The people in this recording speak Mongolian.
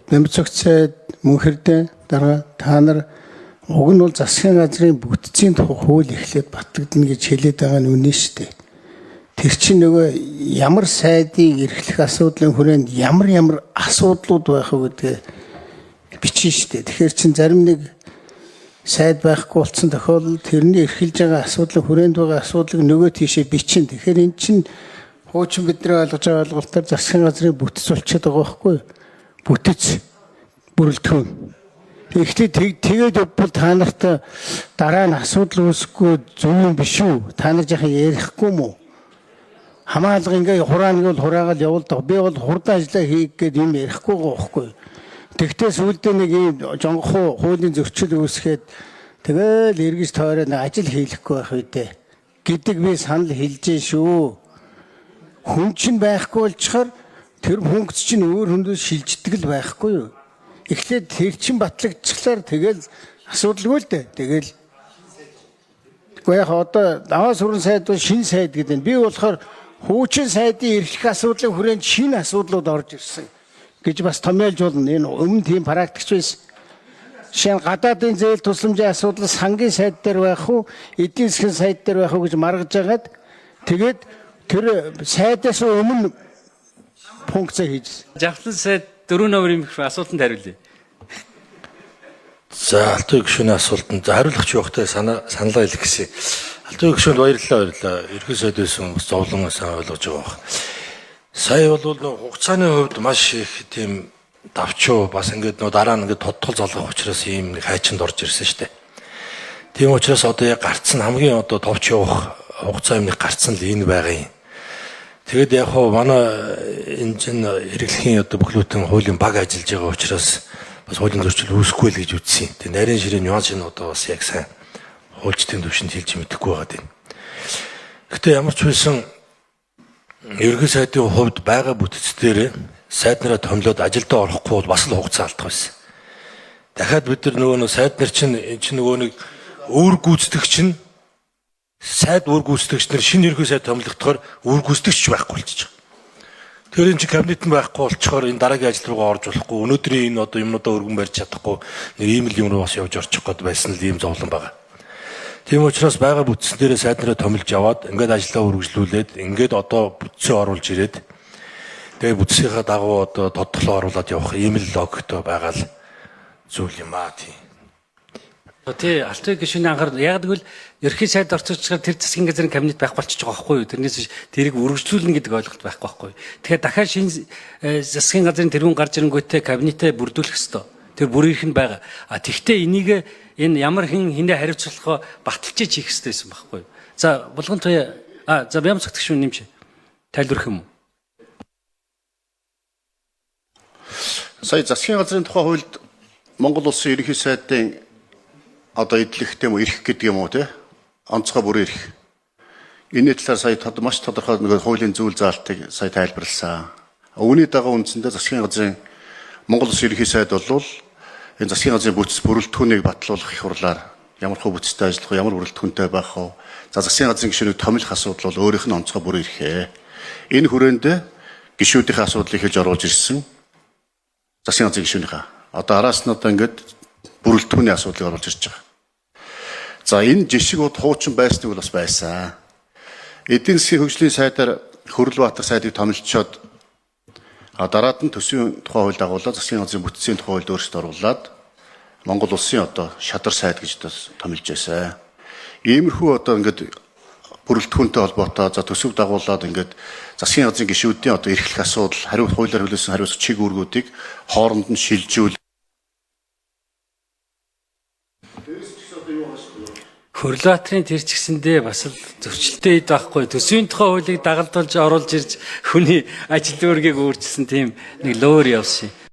Бямцогт сайд мөнхөрдөө дараа та нар уг нь бол засгийн газрын бүтцийн тухай хууль эхлээд батлагдана гэж хэлээд байгаа нь үнэн шүү дээ. Тэр чинь нөгөө ямар сайдыг эрхлэх асуудлын хүрээнд ямар асуудлууд байх вэ гэдгээ бичнэ шүү дээ. Тэгэхээр чин зарим нэг сайд байхгүй болсон тохиолдолд тэрний эрхэлж байгаа асуудлын хүрээнд байгаа асуудлыг нөгөө тийшээ бичнэ. Тэгэхээр эн чинь хуучин бидний ойлгож байгаа ойлголтоор засгийн газрын бүтц болчиход байгаа байхгүй юу? Бүтц бүрэлдэхүүн. Тэгэхдээ тэгээд бол та нарт дараа нь асуудал үүсэхгүй зөв юм биш үү? Та нар яхаа ярихгүй мүү? Хамаалга ингээ хурааныг бол хураагаад явуулдаг. Би бол хурдан ажиллаа хийх гээд юм ярихгүй байгаа байхгүй юу? Тэгтээ сүүлдээ нэг юм жонгохоо хуулийн зөрчил үүсгээд тэгэл эргэж тойроо нэг ажил хийхгүй байх үедээ гэдэг би санал хэлж шүү. Хүн чинь байхгүй болчихоор тэр функц чинь өөр хүндээ шилждэг л байхгүй юу? Эхлээд тэр чинь батлагдчихлаар тэгэл асуудалгүй л дээ. Тэгэл үгүй яг одоо даваа сүрэн сайд бол шинэ сайд гэдэг нь. Би болохоор хуучин сайдын эрхлэх асуудлын хүрээнд шинэ асуудлууд орж ирсэн гэж бас томьёолж болно. Энэ өмнө тийм практикч байсан. Жишээ нь гадаадын зээл тусламжийн асуудал сангийн сайд дээр байх уу, эдийн засгийн сайд дээр байх уу гэж маргаж агаад тэгээд тэр сайдаас өмнө функцээ хийж. Жавхлан сайд 4 номерын асуултанд хариулъя. За Алтан гишүүний асуултанд хариулах явахтай саналаа хэлэх гэсэн. Алтан гишүүнд баярлалаа. Ерхий сайд байсан бас зовлон сайн ойлгож байгаа баг. Сая бол хугацааны хувьд маш их тийм давчуу бас ингээд дараа нь ингээд тодтол золгох учраас ийм нэг хайчинд орж ирсэн шүү дээ. Тийм учраас одоо яг гарцсан хамгийн одоо товч явах хугацаа юмны гарцсан л энэ байгаа юм. Тэгэд яг хоо манай энэ чинь хэрэглэхийн одоо бүхлөтэн хуулийн баг ажиллаж байгаа учраас бас хуулийн зөрчил үүсэхгүй л гэж үзсэн. Тэгээ нарийн ширээ нюанс нь одоо бас яг сайн хуульчдын төвшөнд хэлж мэдэхгүй байгаа юм. Гэтэ ямар ч байсан ерөнхий сайдын хувьд байгаа бүтц дээр сайд нараа томлоод ажилдаа орохгүй бол бас л хугацаа алдах байсан. Дахиад бид нар нөгөө сайд нар чинь нөгөө нэг өөр гүйцэтгэгч нь сайд өөр гүйцэтгэгч нар шинэ ерөнхий сайд томлохдохоор өөр гүйцэтгэгч байхгүй болчих. Тэгэхээр энэ чинь кабинет нь байхгүй болчихоор энэ дараагийн ажил руугаа орж болохгүй. Өнөөдрийн энэ одоо юмнуудаа өргөн барьж чадахгүй нэг ийм л юм руу бас явж орчих гээд байсан л ийм зовлон байгаа. Тийм учраас байгаа бүтцэн дээрээ сайд нараа томилж яваад ингээд ажлаа үргэлжлүүлээд ингээд одоо бүтцээ оруулж ирээд тэгээ бүтцийнхаа дагуу одоо тодтолоо оруулаад явах ийм л логиктой байгаа л зүйл юм аа тийм. Тэ Алтан гишүүний анхаар яг гэвэл ерхий сайд орцуулчихаар тэр засгийн газрын кабинет байх болчих жоох байхгүй юу? Тэрнээс биш тэрийг үргэлжлүүлнэ гэдэг ойлголт байхгүй байхгүй юу? Тэгэхээр дахиад шинэ засгийн газрын тэргүүн гарч ирэнгүүтээ кабинетээ бүрдүүлэх ёстой. Тэр бүрийнх нь байгаа. А тэгвэл энийг энэ ямар хинээ хариуцлахоо баталчиж хийх ёстой байсан байхгүй юу? За булган туяа за Бямцогт гишүүн нэмж тайлбарх юм уу? Сая засгийн газрын тухай хуульд Монгол улсын ерөнхий сайдын одоо эдлэх тийм үү эрх гэдэг юм уу те онцгой бүрэн эрх. Энэ талаар сая маш тодорхой нэг хуулийн зүйл заалтыг сая тайлбарласан. Үүний дагуу үндсэндээ засгийн газрын Монгол улсын ерөнхий сайд бол энэ засгийн газрын бүтц бүрэлдэхүүнийг батлуулах их хурлаар ямар хөө бүтцтэй ажиллах вэ, ямар бүрэлдэхүүнтэй байх вэ? За засгийн газрын гишүүнийг томилох асуудал бол өөрийнх нь онцгой бүрэн эрхээ. Энэ хүрээнд гишүүдийн асуудлыг хэлж оруулж ирсэн засгийн газрын гишүүнийхээ. Одоо араас нь одоо ингээд бүрэлдэхүүний асуудлыг оруулж ирж байгаа. За энэ жишг бод хуучин байсныг бол бас байсан. Эдийн засгийн хөгжлийн сайдаар Хөрлбаатар сайдыг томилчоод дараад нь төсвийн тухай хууль дагуулаад засгийн газрын бүтцийн тухай хуульд өөрчлөлт оруулаад Монгол улсын одоо шадар сайд гэж томилж байсан. Иймэрхүү одоо ингээд бүрэлдэхүүнтэй холбоотой за төсөв дагуулад ингээд засгийн газрын гишүүдийн одоо эрхлэх асуудал хариу хуулиар хүлээсэн хариуц чиг үүргүүдийг хооронд нь шилжүүл Хөрлбаатарын тэр ч гэсэндээ бас л зөрчилтэй ид байхгүй. Төсвийн тухай хуулийг дагалдуулж оруулж ирж хүний ажил үүргийг өөрчилсөн тийм нэг лөөр явсан.